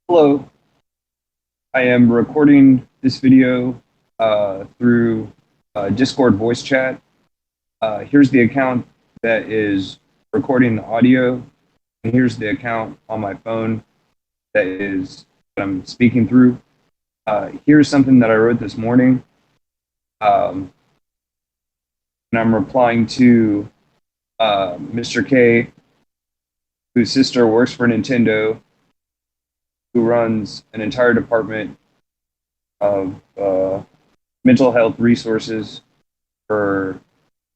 Hello, I am recording this video through Discord voice chat. Here's the account that is recording the audio, and here's the account on my phone that I'm speaking through. Here's something that I wrote this morning, and I'm replying to Mr. K, whose sister works for Nintendo, who runs an entire department of mental health resources for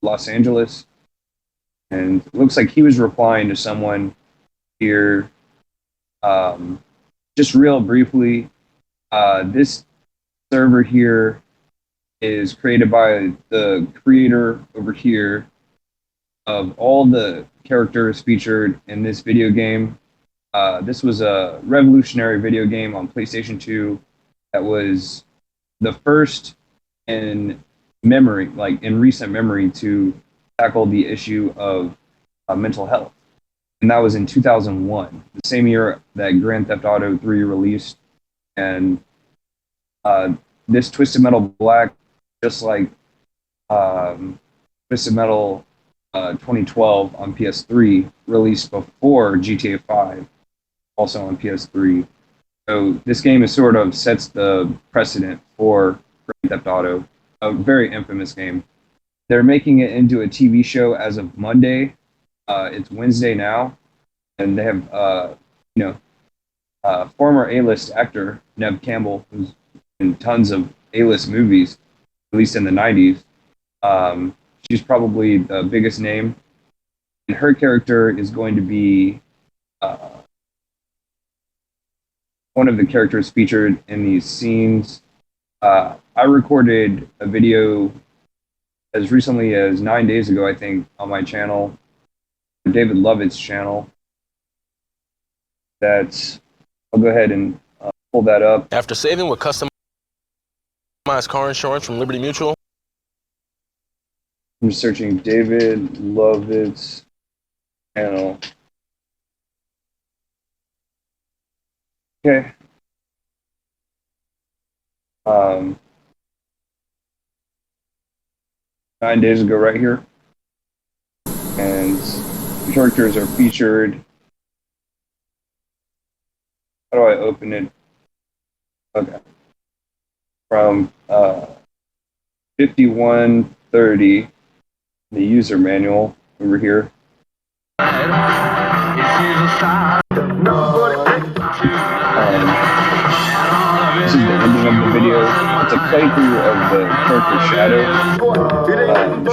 Los Angeles. And it looks like he was replying to someone here. Just real briefly, this server here is created by the creator over here of all the characters featured in this video game. This was a revolutionary video game on PlayStation 2 that was the first in memory, like in recent memory, to tackle the issue of mental health. And that was in 2001, the same year that Grand Theft Auto 3 released. And this Twisted Metal Black, just like Twisted Metal 2012 on PS3, released before GTA 5, also on PS3. So this game is sort of sets the precedent for Grand Theft Auto, a very infamous game. They're making it into a TV show as of Monday. It's Wednesday now, and they have former A-list actor Neve Campbell, who's in tons of A-list movies, at least in the 90s. She's probably the biggest name, and her character is going to be one of the characters featured in these scenes. I recorded a video as recently as 9 days ago, I think, on my channel, David Lovett's channel. I'll go ahead and pull that up. After saving with customized car insurance from Liberty Mutual. I'm just searching David Lovett's channel. Okay. 9 days ago right here. And the characters are featured. How do I open it? Okay. From 5130, the user manual over here. This is the ending of the video. It's a playthrough of the character Shadow.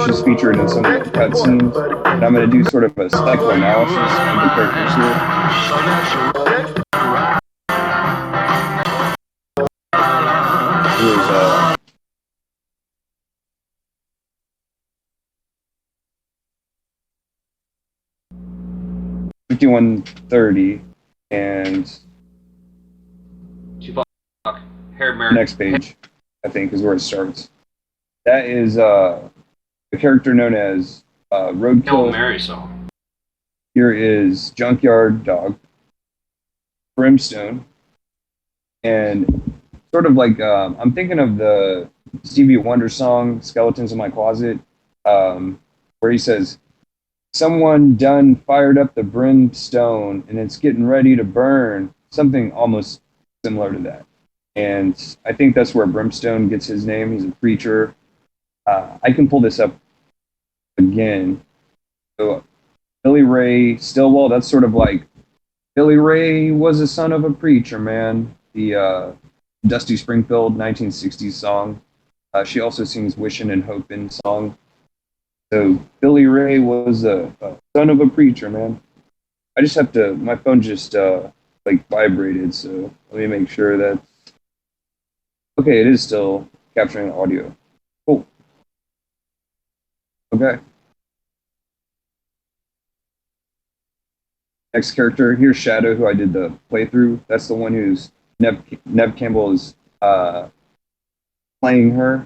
She's featured in some of the cutscenes. And I'm going to do sort of a psychoanalysis of the characters here. Here's 5130, and next page, I think, is where it starts. That is the character known as Roadkill. Mary song. Here is Junkyard Dog, Brimstone, and sort of like I'm thinking of the Stevie Wonder song "Skeletons in My Closet," where he says, "Someone done fired up the brimstone and it's getting ready to burn." Something almost similar to that. And I think that's where Brimstone gets his name. He's a preacher. I can pull this up again. So Billy Ray Stillwell, that's sort of like Billy Ray was a son of a preacher, man. The Dusty Springfield 1960s song. She also sings Wishin' and Hopin' song. So Billy Ray was a son of a preacher, man. I just have to, my phone just like vibrated, so let me make sure that, okay, it is still capturing audio. Cool. Okay. Next character, here's Shadow, who I did the playthrough. That's the one who's Neve Campbell is playing her.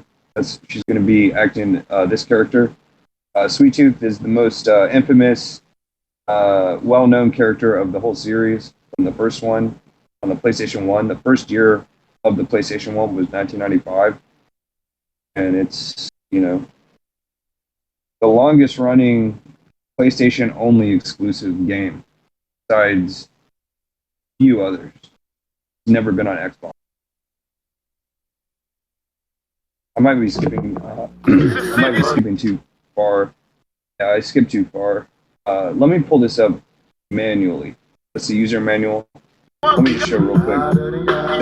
She's going to be acting this character. Sweet Tooth is the most infamous, well-known character of the whole series from the first one. on the PlayStation 1. The first year of the PlayStation 1 was 1995. And it's, the longest running PlayStation only exclusive game besides a few others. It's never been on Xbox. I might be skipping. I might be skipping too far. Yeah, I skipped too far. Let me pull this up manually. That's the user manual. Let me just show real quick. It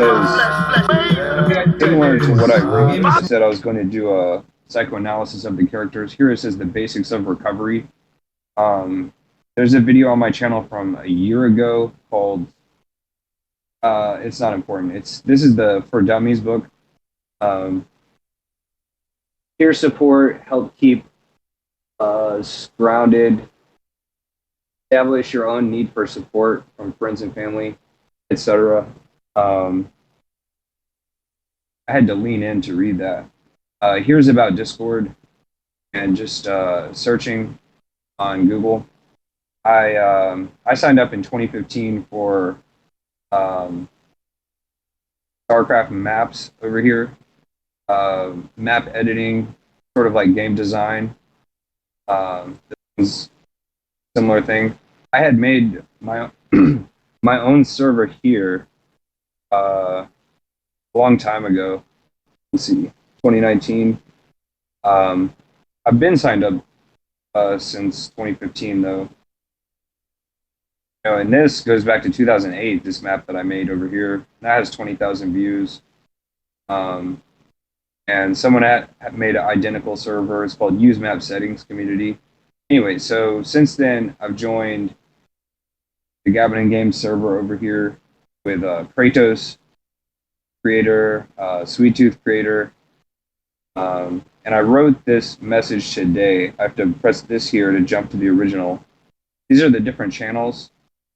says, similar to what I wrote, I said I was going to do a psychoanalysis of the characters. Here it says the basics of recovery. There's a video on my channel from a year ago called it's not important. This is the For Dummies book. Peer support, help keep us grounded, establish your own need for support from friends and family, etc. I had to lean in to read that. Here's about Discord and just searching on Google. I signed up in 2015 for StarCraft maps over here, map editing, sort of like game design. This was a similar thing. I had made my my own server here a long time ago. Let's see, 2019. I've been signed up since 2015 though. And this goes back to 2008, this map that I made over here. That has 20,000 views. And someone had made an identical server. It's called Use Map Settings Community. Anyway, so since then, I've joined the Gavin Games server over here with Kratos creator, Sweet Tooth creator. And I wrote this message today. I have to press this here to jump to the original. These are the different channels.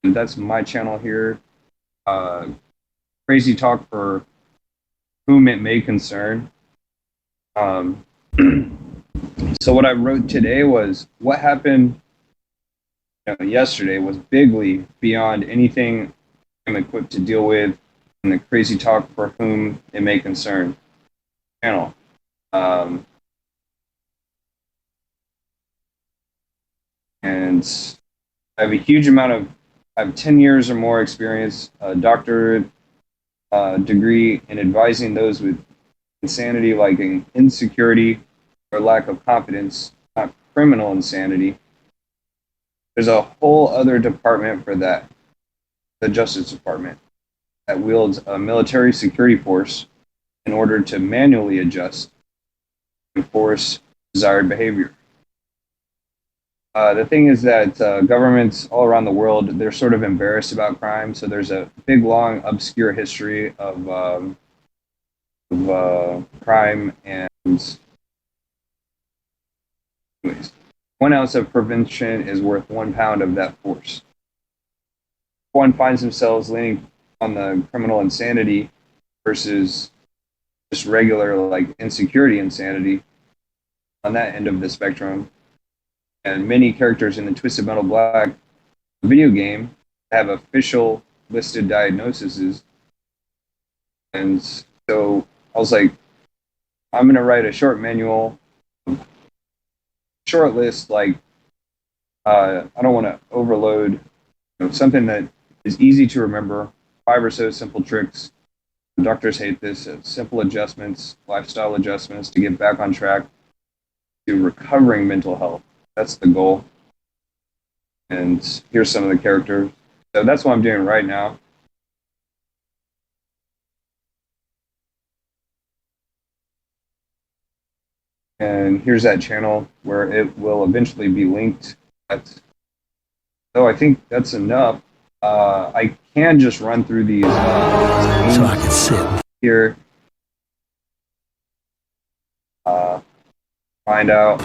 That's my channel here. Crazy talk for whom it may concern. So what I wrote today was what happened yesterday was bigly beyond anything I'm equipped to deal with, and the crazy talk for whom it may concern channel. And I have a huge amount of I have 10 years or more experience, a doctorate degree in advising those with insanity like insecurity or lack of confidence, not criminal insanity. There's a whole other department for that, the Justice Department, that wields a military security force in order to manually adjust and enforce desired behavior. The thing is that governments all around the world, they're sort of embarrassed about crime. So there's a big, long, obscure history of crime. And anyways, 1 ounce of prevention is worth 1 pound of that force. If one finds themselves leaning on the criminal insanity versus just regular like insecurity insanity on that end of the spectrum. And many characters in the Twisted Metal Black video game have official listed diagnoses. And so I was like, I'm going to write a short manual, short list, like, I don't want to overload, something that is easy to remember, 5 or so simple tricks. Doctors hate this, simple adjustments, lifestyle adjustments to get back on track to recovering mental health. That's the goal. And here's some of the characters. So that's what I'm doing right now. And here's that channel where it will eventually be linked. So I think that's enough. I can just run through these. So I can sit here. Find out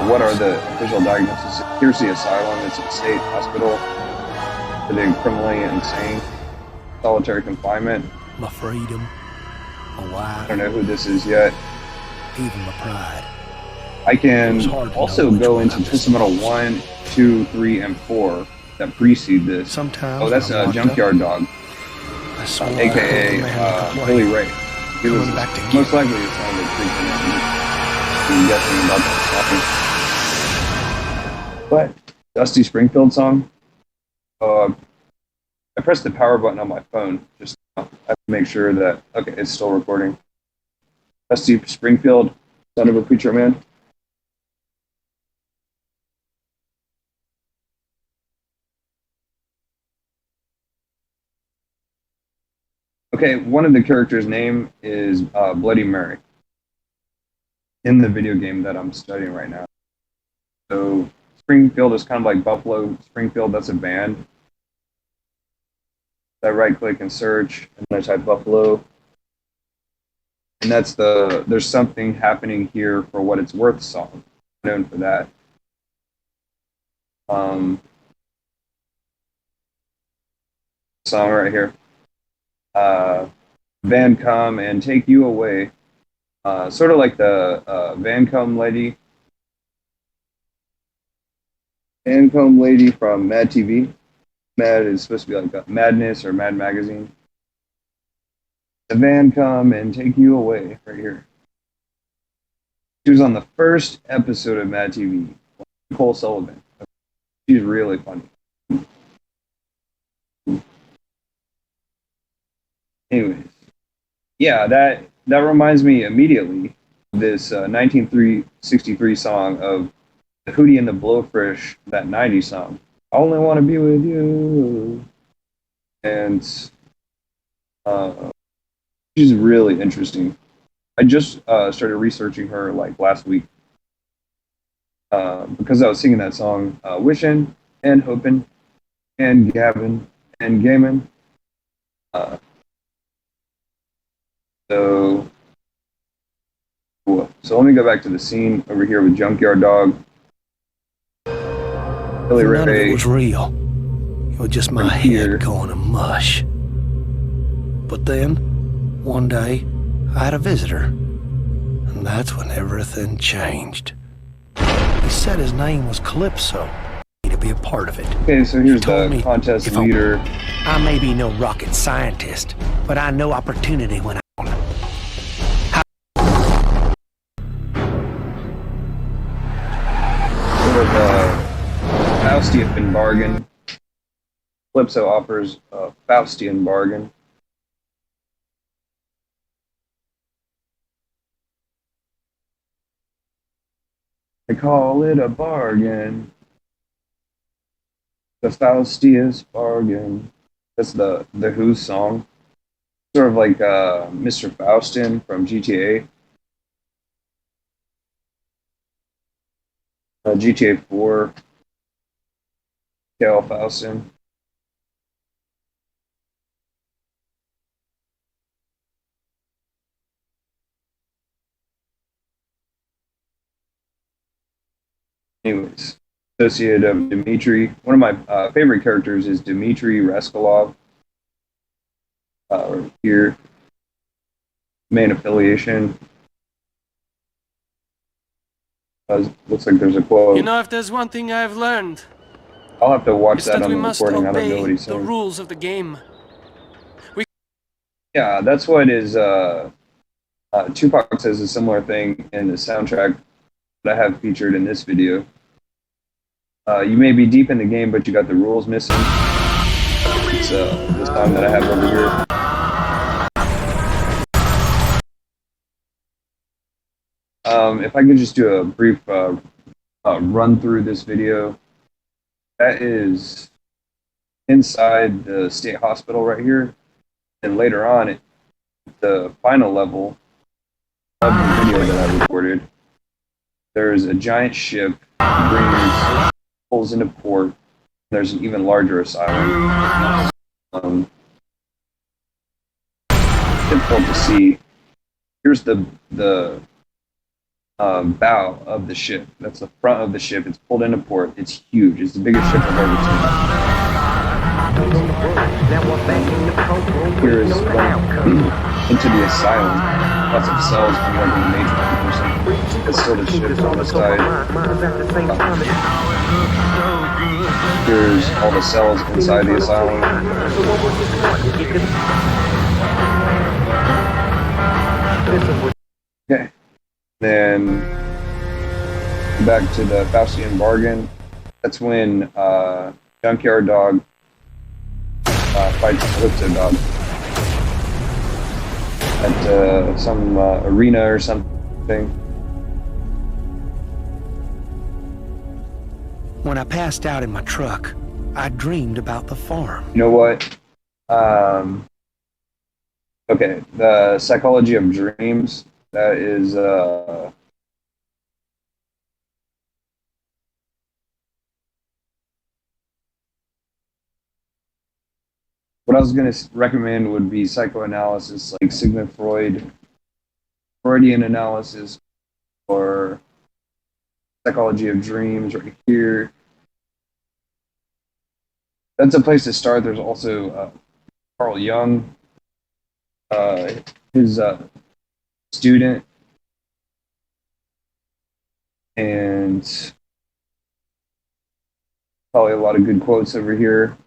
what are the official diagnoses. Here's the asylum. It's a state hospital for the criminally insane, solitary confinement. My freedom, my wife. I don't know who this is yet. Even my pride. I can also go into Twisted Metal 1, 2, 3, and 4 that precede this. Sometimes Oh, that's when I'm locked Junkyard Dog, I swore I aka couldn't let Billy him Ray. He was Coming back to most get me. likely the song that freaked him out. I'm guessing about that song. But Dusty Springfield song. I pressed the power button on my phone. Just I have to make sure that okay, it's still recording. Dusty Springfield, Son of a Preacher Man. Okay, one of the characters' name is Bloody Mary in the video game that I'm studying right now. So Springfield is kind of like Buffalo Springfield. That's a band. I right click and search, and then I type Buffalo, and that's There's Something Happening Here for What It's Worth song. Known for that. Song right here. Van Come and Take You Away. Sort of like the Van Come Lady. Van Come Lady from Mad TV. Mad is supposed to be like Madness or Mad Magazine. The Van Come and Take You Away, right here. She was on the first episode of Mad TV. Nicole Sullivan. She's really funny. Anyways, yeah, that reminds me immediately of this 1963 song of the Hootie and the Blowfish, that 90s song. I only want to be with you. And she's really interesting. I just started researching her like last week because I was singing that song, Wishing and Hoping and Gavin and Gaming. So cool. So let me go back to the scene over here with Junkyard Dog. Billy None of it Ray. was real. It was just my From here. head going to mush. But then, one day, I had a visitor. And that's when everything changed. He said his name was Calypso. To be a part of it. Okay, so here's told the me contest if leader. I may be no rocket scientist, but I know opportunity when Sort of Faustian bargain. Calypso offers a Faustian bargain. They call it a bargain. The Faustius bargain. That's the Who's song. Sort of like Mr. Faustin from GTA. GTA 4. Cal Faustin. Anyways, associate of Dmitri. One of my favorite characters is Dmitri Raskolov. Here, main affiliation. Looks like there's a quote. You know, if there's one thing I've learned, I'll have to watch it's that that on we the must recording. I don't know obey what he's the saying. rules of the game. Yeah, that's what is. Tupac says a similar thing in the soundtrack that I have featured in this video. You may be deep in the game, but you got the rules missing. It's the song that I have over here. If I could just do a brief run through this video. That is inside the state hospital right here. And later on, the final level of the video that I recorded, there's a giant ship that pulls into port. There's an even larger asylum. Difficult to see. Here's the bow of the ship. That's the front of the ship. It's pulled into port. It's huge. It's the biggest ship I've ever seen. Here is into the asylum. Lots of cells kind of like in the Matrix or something. It's sort of shift on the side. Here's all the cells inside the asylum. Okay. Then back to the Faustian bargain. That's when Junkyard Dog fights Calypso Dog at some arena or something. When I passed out in my truck, I dreamed about the farm. You know what? Okay, the psychology of dreams. That is what I was going to recommend would be psychoanalysis, like Sigmund Freud, Freudian analysis, or psychology of dreams right here. That's a place to start. There's also Carl Jung, his student, and probably a lot of good quotes over here.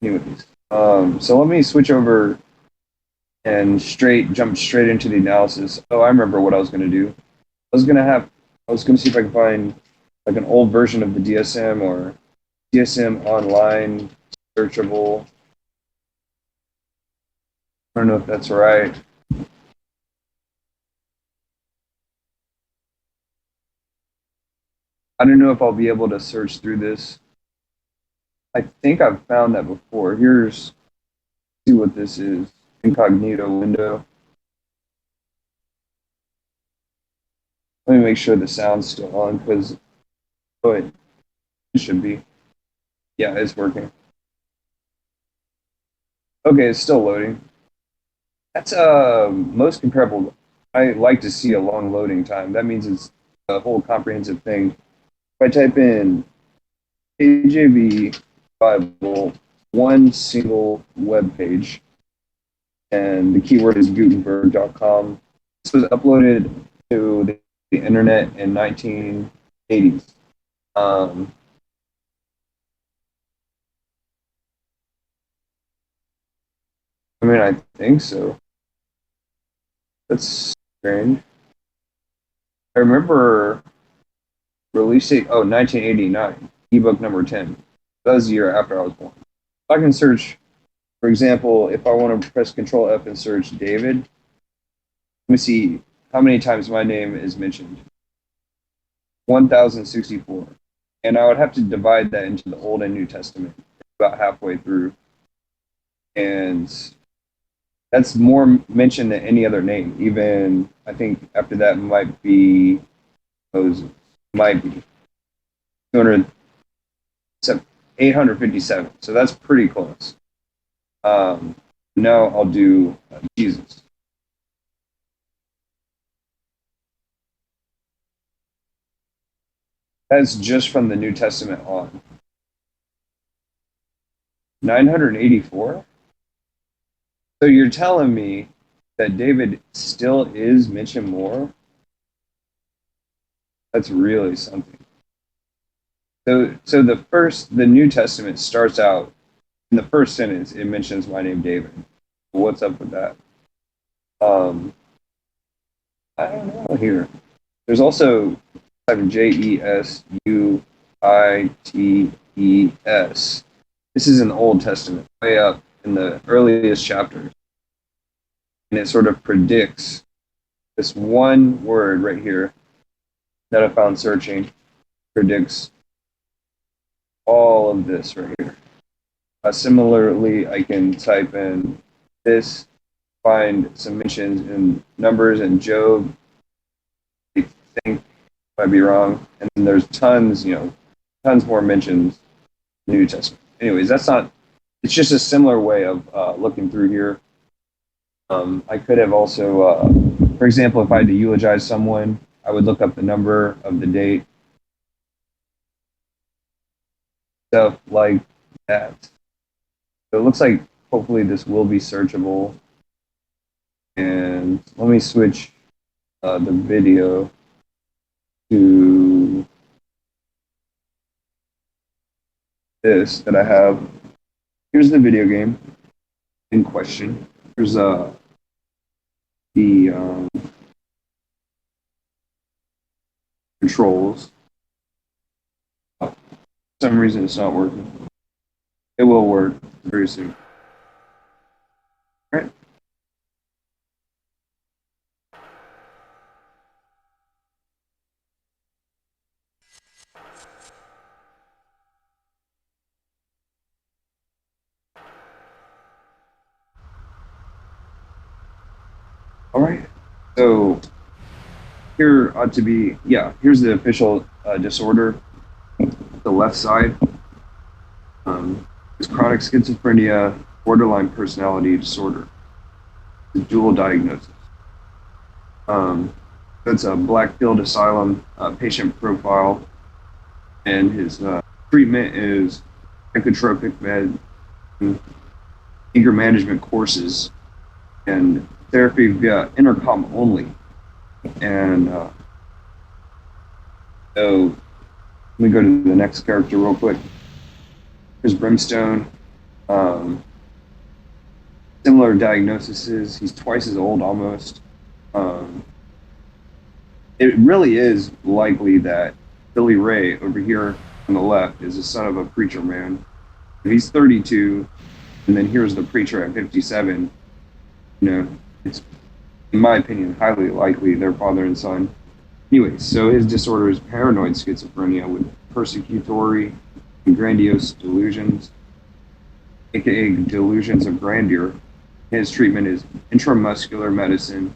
Anyways, so let me switch over and jump straight into the analysis. Oh, I remember what I was going to do. I was going to see if I can find like an old version of the DSM or DSM online searchable. I don't know if that's right. I don't know if I'll be able to search through this. I think I've found that before. See what this is. Incognito window. Let me make sure the sound's still on because it should be. Yeah, it's working. Okay, it's still loading. That's most comparable. I like to see a long loading time. That means it's a whole comprehensive thing. If I type in KJV Bible, one single web page, and the keyword is Gutenberg.com. This was uploaded to the internet in 1980s. I mean, I think so. That's strange. I remember releasing, 1989, ebook number 10. That was the year after I was born. I can search, for example, if I want to press Control F and search David, let me see how many times my name is mentioned. 1,064. And I would have to divide that into the Old and New Testament, about halfway through. And that's more mentioned than any other name. Even, I think after that might be Moses. Might be 857. So that's pretty close. Now I'll do Jesus. That's just from the New Testament on. 984? So you're telling me that David still is mentioned more? That's really something. So the New Testament starts out in the first sentence. It mentions my name, David. What's up with that? I don't know here. There's also Jesuites. This is in the Old Testament, way up in the earliest chapters, and it sort of predicts this one word right here that I found searching, predicts all of this right here. Similarly, I can type in this, find some mentions in Numbers and Job. I think might be wrong, and then there's tons more mentions in the New Testament. Anyways, it's just a similar way of looking through here. I could have also, for example, if I had to eulogize someone, I would look up the number of the date. Stuff like that. So it looks like hopefully this will be searchable. And let me switch the video to this that I have. Here's the video game in question. Here's the controls. For some reason it's not working. It will work very soon. All right. All right. So here ought to be, yeah, here's the official disorder. The left side. It's chronic schizophrenia, borderline personality disorder. The dual diagnosis. That's a Blackfield Asylum patient profile, and his treatment is psychotropic med, anger management courses, and therapy via intercom only. And so let me go to the next character real quick. Here's Brimstone. Similar diagnoses. He's twice as old almost. It really is likely that Billy Ray over here on the left is the son of a preacher man. If he's 32, and then here's the preacher at 57, you know, it's, in my opinion, highly likely they're father and son. Anyway, so his disorder is paranoid schizophrenia with persecutory and grandiose delusions, aka delusions of grandeur. His treatment is intramuscular medicine,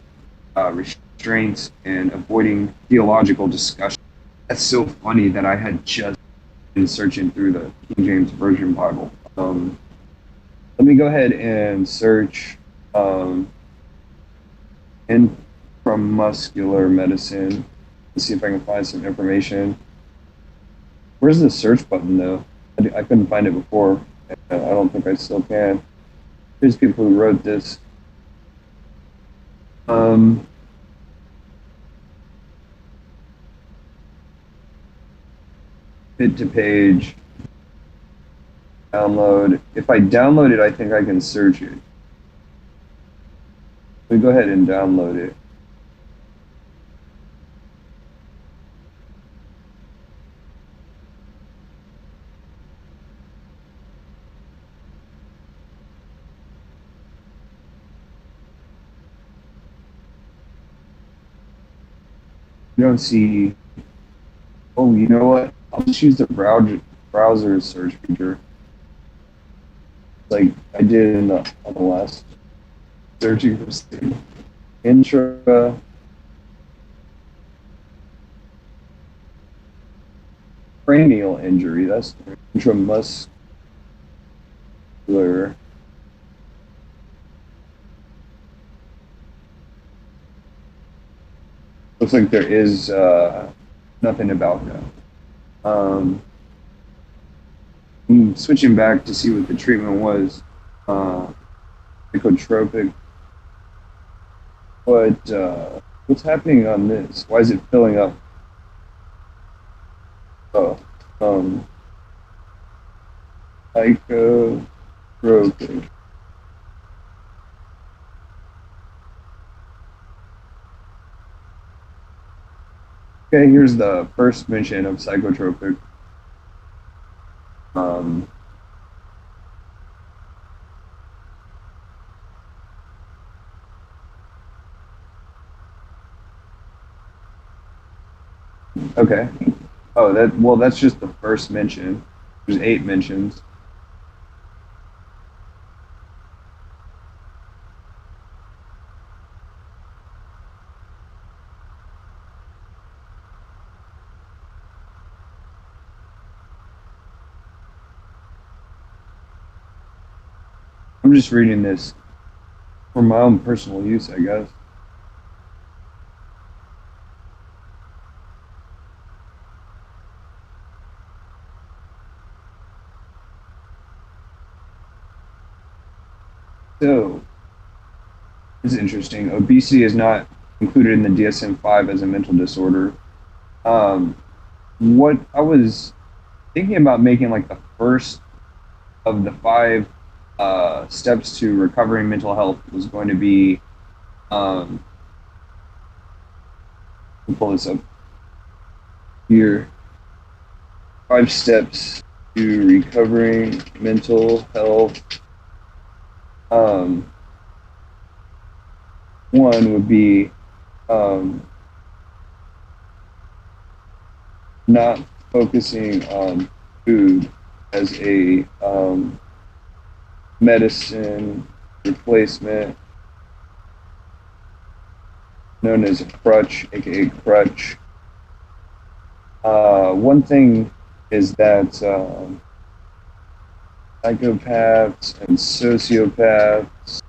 restraints, and avoiding theological discussion. That's so funny that I had just been searching through the King James Version Bible. Let me go ahead and search intramuscular medicine and see if I can find some information. Where's the search button though? I couldn't find it before. I don't think I still can. Here's people who wrote this. Hit to page. Download. If I download it, I think I can search it. We go ahead and download it. You don't see. Oh, you know what? I'll just use the browser search feature, like I did on the last searching for state. Intra cranial injury. That's intramuscular. Looks like there is nothing about that. I'm switching back to see what the treatment was. Psychotropic. But what's happening on this? Why is it filling up? Oh, psychotropic. Okay, here's the first mention of psychotropic. Okay. Oh, that's just the first mention. There's 8 mentions. I'm just reading this for my own personal use, I guess. So, this is interesting. Obesity is not included in the DSM-5 as a mental disorder. Um, what I was thinking about making like the first of the five steps to recovering mental health was going to be, um, let me pull this up here. 5 steps to recovering mental health. Um, One would be um, not focusing on food as a medicine replacement, known as a crutch, aka crutch. One thing is that psychopaths and sociopaths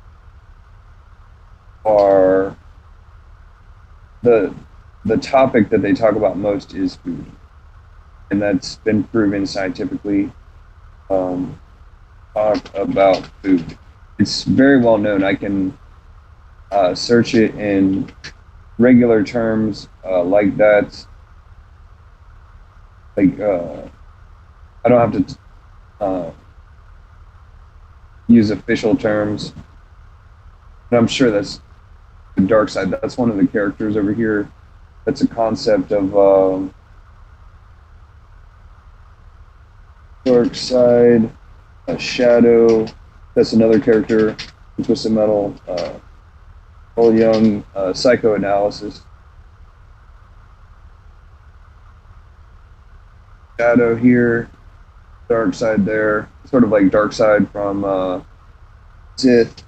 are the topic that they talk about most is food, and that's been proven scientifically. Talk about food. It's very well known. I can search it in regular terms like that. Like I don't have to use official terms, but I'm sure that's the dark side. That's one of the characters over here. That's a concept of dark side, a shadow. That's another character in Twisted Metal. Paul Young, psychoanalysis. Shadow here, dark side there. Sort of like dark side from Sith.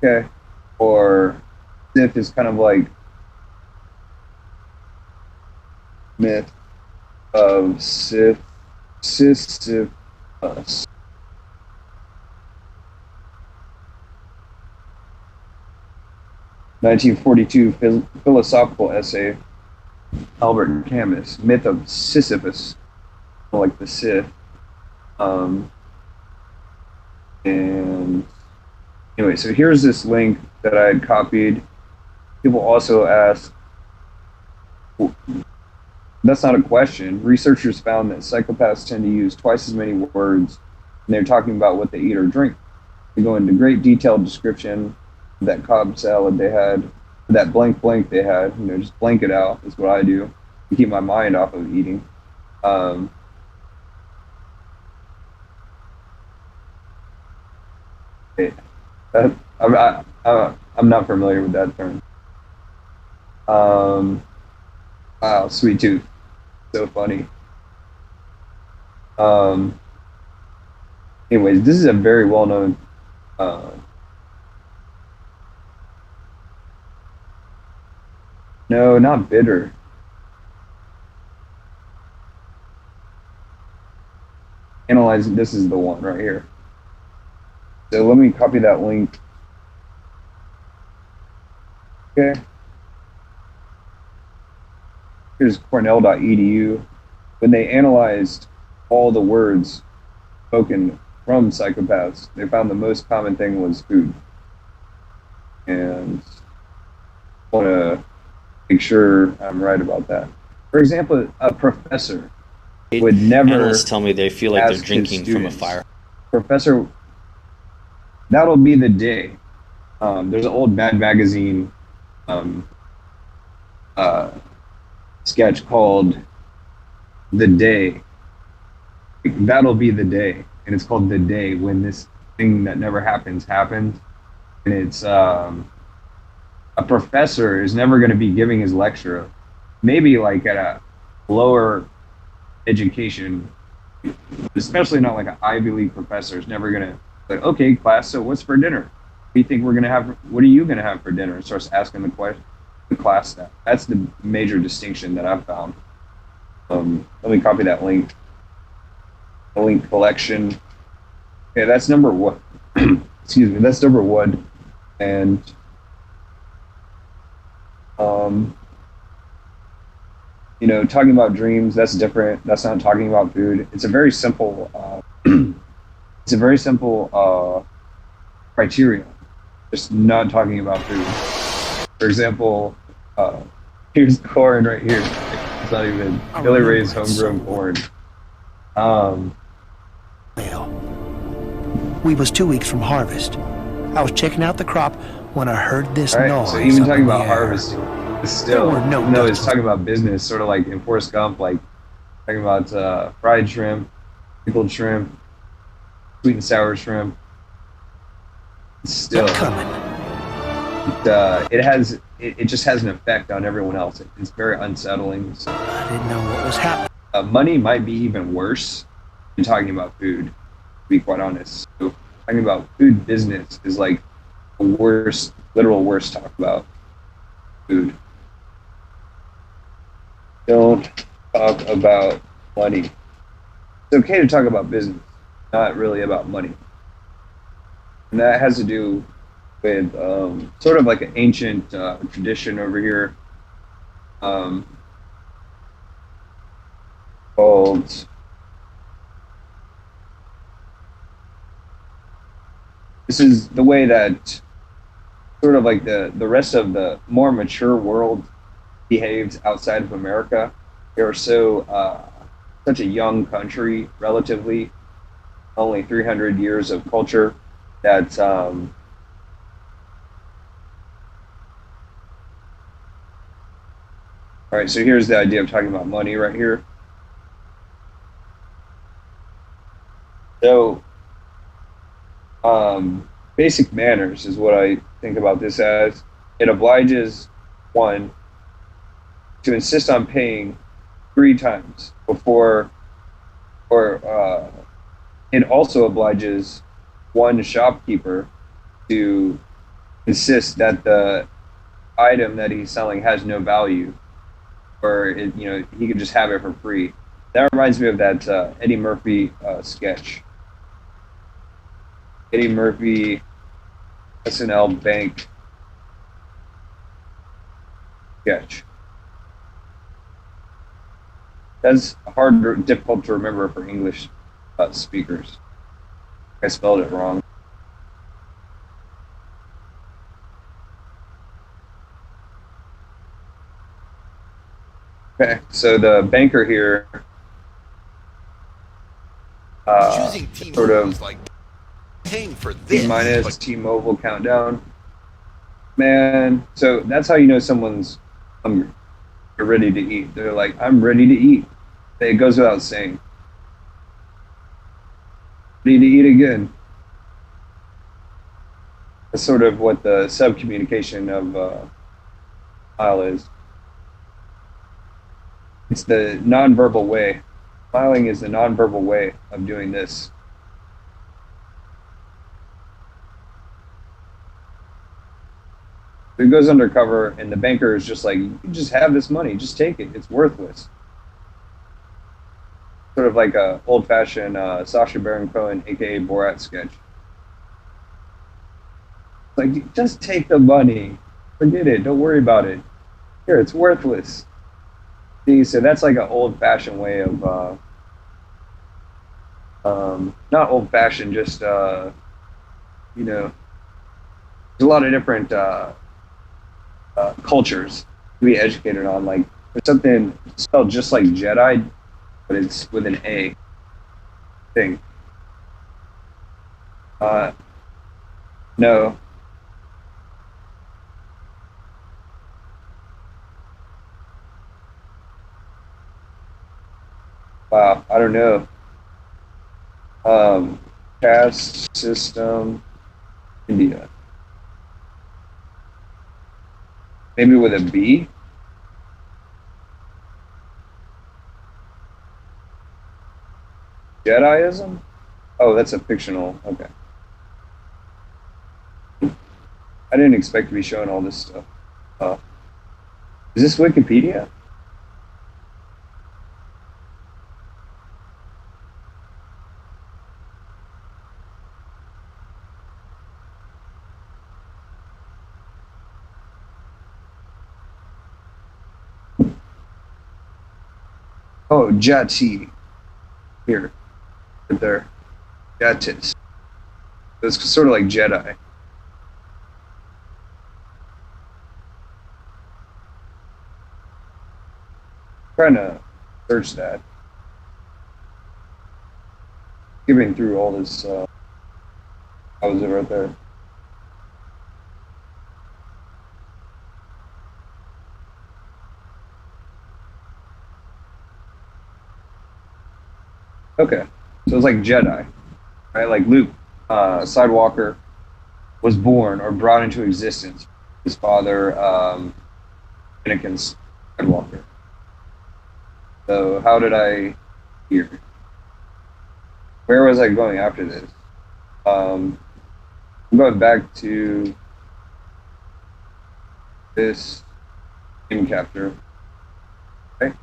Okay. Or Sith is kind of like myth of Sith, Sisyphus. 1942 philosophical essay, Albert Camus, myth of Sisyphus, like the Sith. And anyway, so here's this link that I had copied. People also ask, that's not a question. Researchers found that psychopaths tend to use twice as many words when they're talking about what they eat or drink. They go into great detailed description of that Cobb salad they had, that blank they had. Just blank it out. That's what I do to keep my mind off of eating. I'm not familiar with that term. Wow, sweet tooth, so funny. Anyways, this is a very well-known. No, not bitter. Analyze. This is the one right here. So let me copy that link. Okay. Here's Cornell.edu. When they analyzed all the words spoken from psychopaths, they found the most common thing was food. And I want to make sure I'm right about that. For example, a professor would never. Analysts tell me they feel like they're ask his drinking from a students, fire. Professor, that'll be the day. There's an old Mad Magazine sketch called The Day. That'll be the day. And it's called The Day, when this thing that never happens. And it's a professor is never going to be giving his lecture. Maybe like at a lower education, especially not like an Ivy League professor, is never going to like, okay, class, so what's for dinner? What do you think we're going to have? What are you going to have for dinner? And starts asking the class staff. That's the major distinction that I've found. Let me copy that link. The link collection. Okay, that's number one. Excuse me, that's number one. And talking about dreams, that's different. That's not talking about food. It's a very simple It's a very simple criteria. Just not talking about food. For example, uh, here's corn right here. It's not even I Billy remember Ray's it so homegrown corn. Um, well. We was 2 weeks from harvest. I was checking out the crop when I heard this all right, noise so even up talking in the about air. harvesting, is There still, were no even though it's ducks. talking about business, sort of like in Forrest Gump, like talking about fried shrimp, pickled shrimp, sweet and sour shrimp. Still, Coming. it just has an effect on everyone else. It's very unsettling. So, I didn't know what was happening. money might be even worse than talking about food, to be quite honest. So talking about food business is like the worst, literal worst talk about food. Don't talk about money. It's okay to talk about business, not really about money. And that has to do with sort of like an ancient tradition over here um, called. This is the way that sort of like the rest of the more mature world behaves outside of America. They are so such a young country, relatively, only 300 years of culture. That all right. So here's the idea of talking about money right here. So basic manners is what I think about this as. It obliges one to insist on paying 3 times before, or it also obliges one shopkeeper to insist that the item that he's selling has no value, or he could just have it for free. That reminds me of that Eddie Murphy sketch. Eddie Murphy SNL bank sketch. That's hard, difficult to remember for English speakers. I spelled it wrong. Okay, so the banker here Choosing sort T-Mobile of is like paying for T this. minus T-Mobile countdown. Man, so that's how you know someone's hungry. They're ready to eat. They're like, I'm ready to eat. It goes without saying. Ready to eat again. That's sort of what the sub-communication of smile is. It's the nonverbal way. Smiling is the nonverbal way of doing this. It goes undercover, and the banker is just like, you can just have this money, just take it. It's worthless. Sort of like a old-fashioned Sacha Baron Cohen, aka Borat sketch. Like, just take the money, forget it, don't worry about it. Here, it's worthless. See, so that's like an old-fashioned way of, not old-fashioned, just there's a lot of different cultures to be educated on. Like, there's something spelled just like Jedi, but it's with an A thing. No. Wow, I don't know. Caste system, India. Maybe with a B? Jediism? Oh, that's a fictional. Okay. I didn't expect to be showing all this stuff. Is this Wikipedia? Oh, Jati. Here. Right there. Jatis. It's sort of like Jedi. Trying to search that. Skipping through all this. How was it right there? Okay, so it's like Jedi, right? Like Luke Skywalker was born or brought into existence. His father, Anakin Skywalker. So how did I hear? Where was I going after this? I'm going back to this game capture. Okay.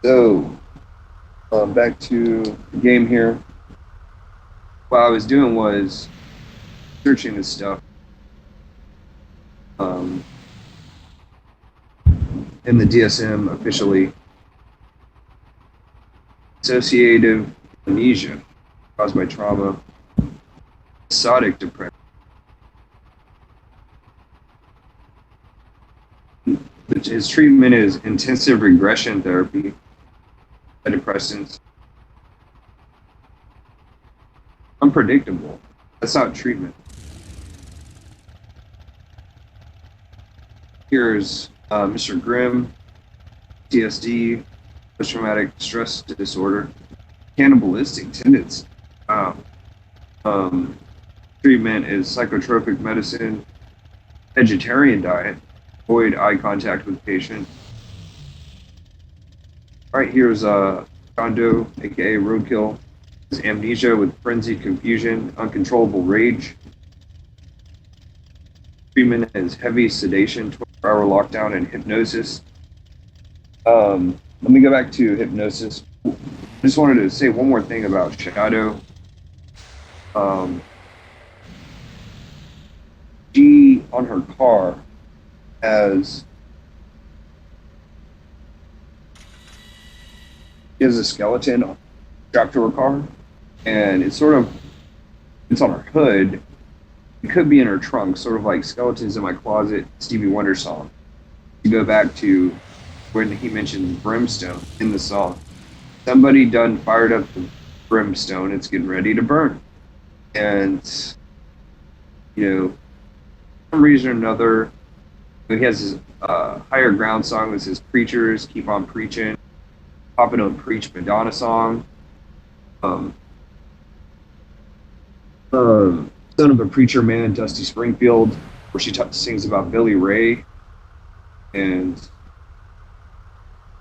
So back to the game here. What I was doing was searching this stuff in the DSM officially. Dissociative amnesia caused by trauma, episodic depression. His treatment is intensive regression therapy, antidepressants. Unpredictable. That's not treatment. Here's Mr. Grimm, PTSD, post-traumatic stress disorder, cannibalistic tendency. Wow. Treatment is psychotropic medicine, vegetarian diet, avoid eye contact with patient. Right here's Kondo, aka roadkill. Is amnesia with frenzied confusion, uncontrollable rage. Treatment is heavy sedation, 24-hour lockdown, and hypnosis. Let me go back to hypnosis. I just wanted to say one more thing about Shadow. She, on her car, has a skeleton strapped to her car, and it's on her hood. It could be in her trunk, sort of like Skeletons in My Closet, Stevie Wonder song. You go back to when he mentioned brimstone in the song. Somebody done fired up the brimstone, it's getting ready to burn. And, for some reason or another, he has his Higher Ground song that says Preachers, Keep on Preaching, Papa Don't Preach Madonna song. Son of a Preacher Man, Dusty Springfield, where she sings about Billy Ray. And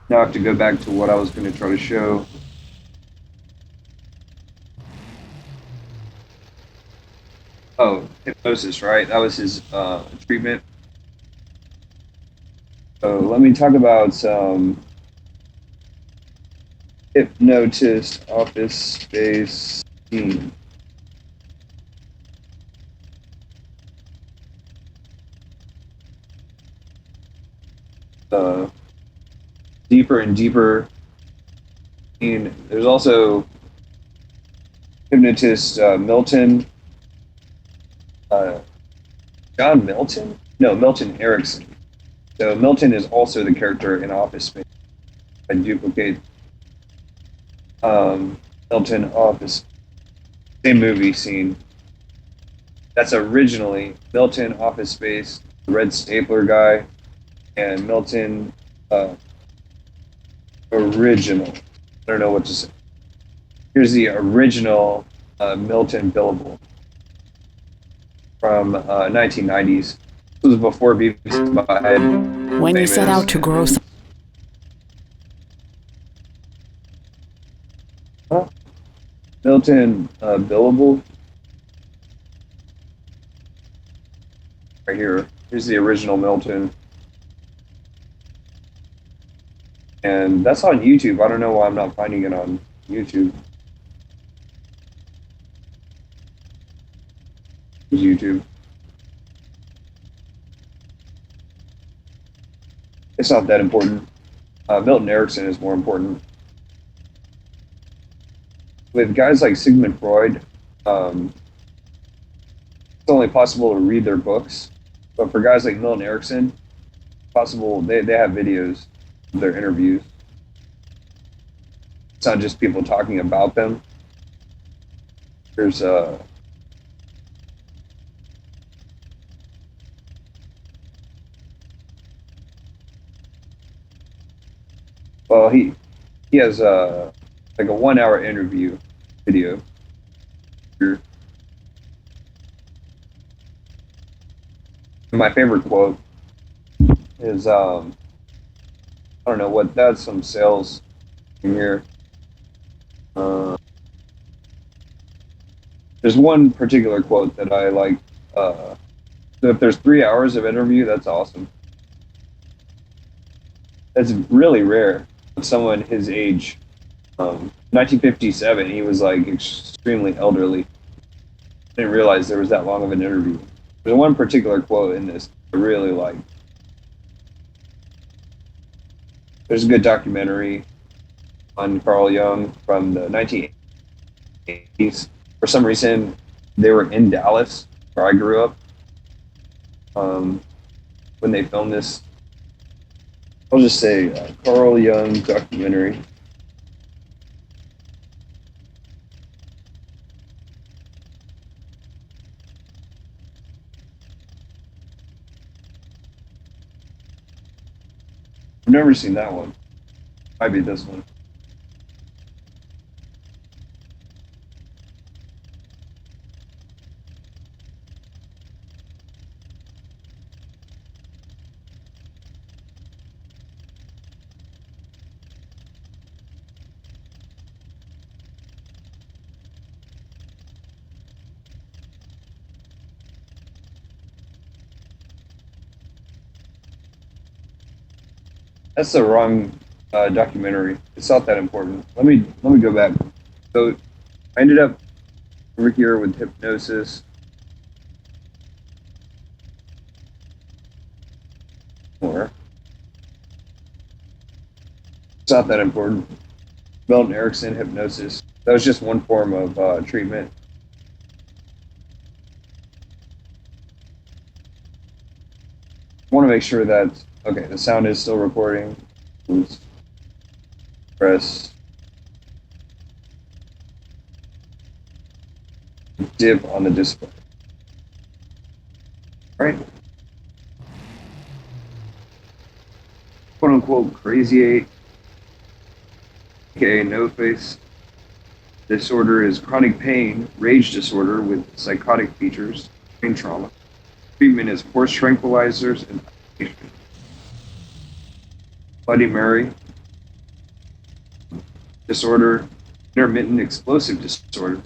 now I have to go back to what I was going to try to show. Oh, hypnosis, right? That was his treatment. So let me talk about some hypnotist office space scene. Deeper and deeper. And there's also hypnotist Milton. John Milton? No, Milton Erickson. So Milton is also the character in Office Space. I duplicate Milton Office. Same movie scene. That's originally Milton Office Space, the red stapler guy, and Milton original. I don't know what to say. Here's the original Milton billable from 1990s. This was before Beavis and Butthead. When you set out to grow some... Milton billable. Right here. Here's the original Milton. And that's on YouTube. I don't know why I'm not finding it on YouTube. YouTube. It's not that important. Milton Erickson is more important. with guys like Sigmund Freud, it's only possible to read their books. But for guys like Milton Erickson, possible they have videos of their interviews. It's not just people talking about them. There's well he has like a 1 hour interview video. And my favorite quote is I don't know what that's some sales in here. There's one particular quote that I like. So if there's 3 hours of interview, that's awesome. That's really rare. Someone his age, 1957, he was like extremely elderly. Didn't realize there was that long of an interview. There's one particular quote in this I really like. There's a good documentary on Carl Jung from the 1980s. For some reason, they were in Dallas, where I grew up, when they filmed this. I'll just say Carl Jung documentary. I've never seen that one. Might be this one. That's the wrong documentary. It's not that important. Let me go back. So I ended up over here with hypnosis. Or it's not that important. Milton Erickson hypnosis. That was just one form of treatment. I want to make sure that okay, the sound is still recording. Let's press dip on the display. All right. Quote unquote crazy eight, aka no face. Disorder is chronic pain, rage disorder with psychotic features, brain trauma. Treatment is horse tranquilizers and medication. Bloody Mary disorder, intermittent explosive disorder.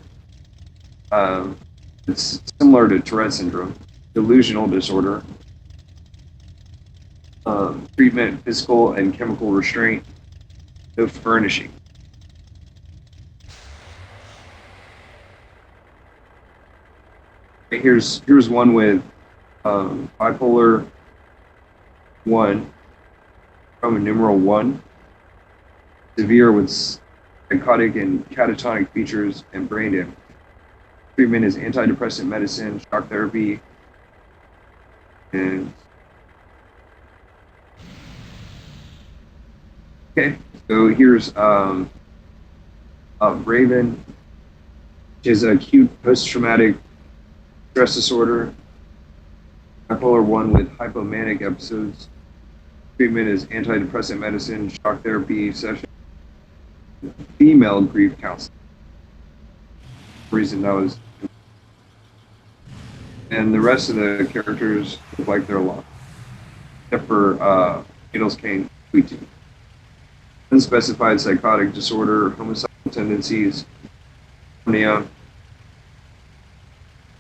It's similar to Tourette syndrome. Delusional disorder. Treatment, physical and chemical restraint. No furnishing. Okay, here's one with bipolar 1. Roman numeral 1, severe with psychotic and catatonic features and brain damage. Treatment is antidepressant medicine, shock therapy, and okay. So here's Raven, which is acute post-traumatic stress disorder, bipolar 1 with hypomanic episodes. Treatment is antidepressant medicine, shock therapy session, female grief counseling. The reason that was, and the rest of the characters look like they're lost, except for Needles Kane, Tweety. Unspecified psychotic disorder, homicidal tendencies, insomnia.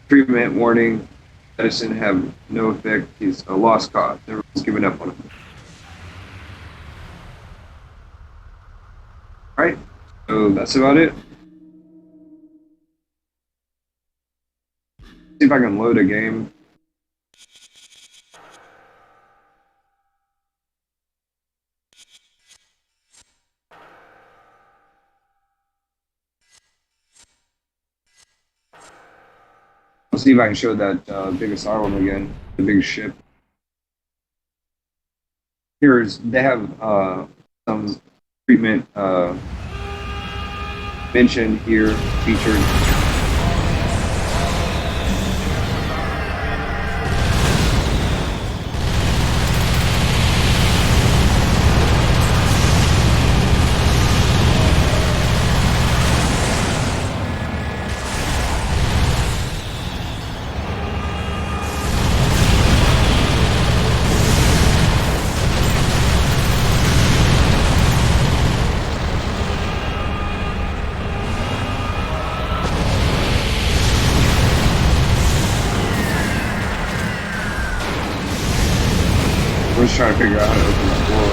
Treatment warning: medicine have no effect. He's a lost cause. Everyone's given up on him. All right, so that's about it. See if I can load a game. Let's see if I can show that big asylum again, the big ship. They have some treatment mentioned here, featured. We're just trying to figure out how to open that door.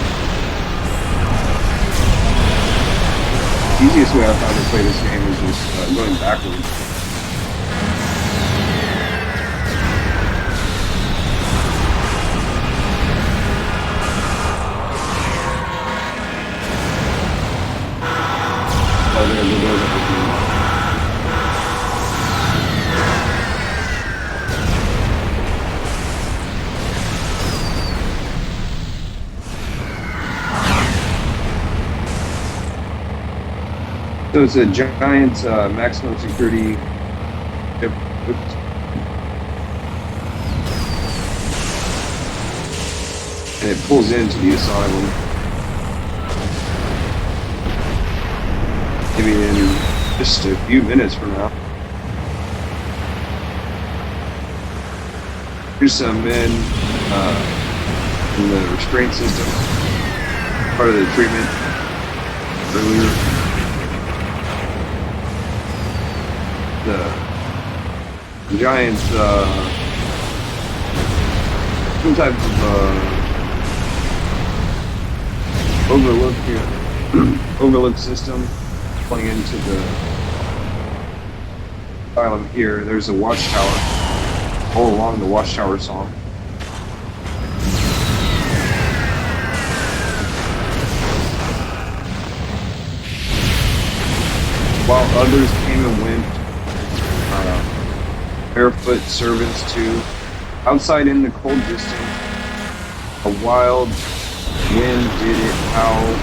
The easiest way I found to play this game is just going backwards. Oh, there the door's opening. So it's a giant maximum security ship. Oops. And it pulls into the asylum. Maybe in just a few minutes from now. Here's some men in the restraint system, part of the treatment earlier. The giant some type of overlook here, overlook system playing into the asylum here. There's a watchtower all along the watchtower song. While others came and went, barefoot servants too. Outside in the cold distance, a wild wind did it howl.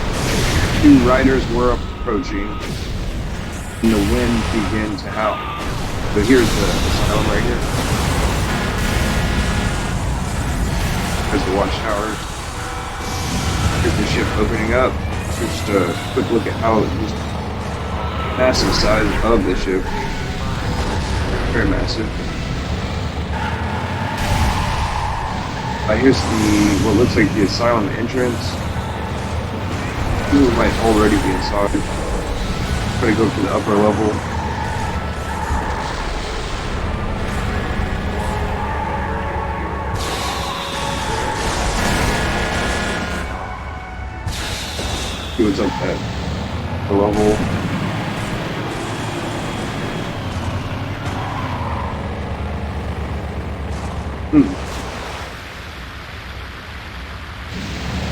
2 riders were approaching, and the wind began to howl. So here's the asylum right here. There's the watchtower. Here's the ship opening up. Just a quick look at how just massive size of the ship. Very massive. Here's what looks like the asylum entrance. People might already be inside. Try to go to the upper level. See what's up at the level.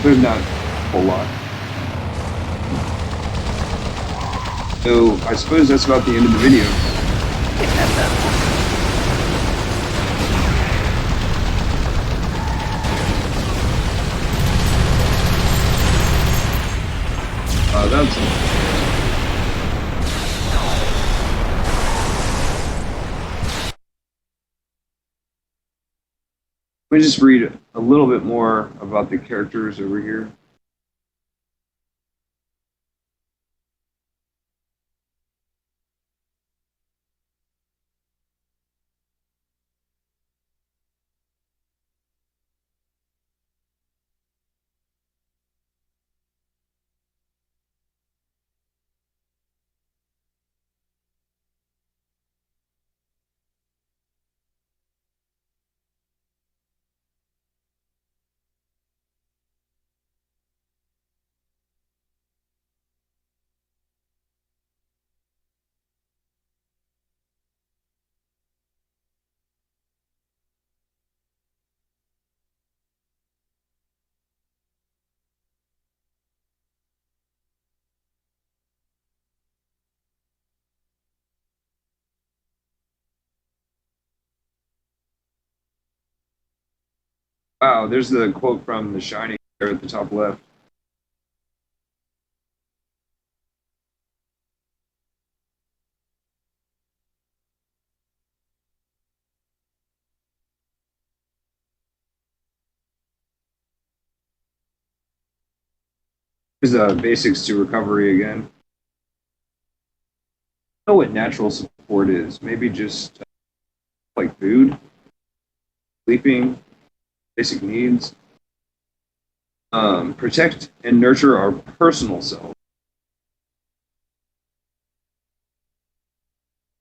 There's not a whole lot. So I suppose that's about the end of the video. That's Let me just read a little bit more about the characters over here. Wow, there's the quote from The Shining there at the top left. Here's the basics to recovery again. Know what natural support is. Maybe just like food, sleeping, basic needs. Protect and nurture our personal self.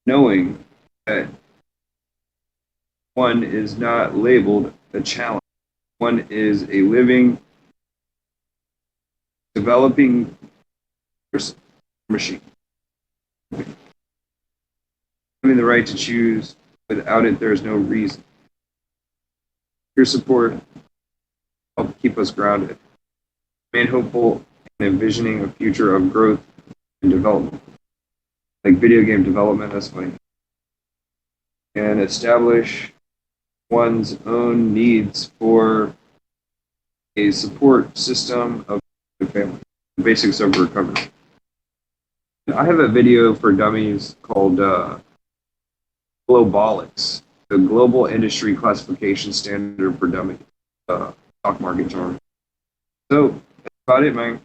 Knowing that one is not labeled a challenge. One is a living, developing person, machine. Having the right to choose, without it, there is no reason. Your support help keep us grounded, remain hopeful, and envisioning a future of growth and development. Like video game development, that's funny. And establish one's own needs for a support system of the family. The basics of recovery. I have a video for dummies called Globalics, the global industry classification standard for dummies, stock market term. So that's about it, man.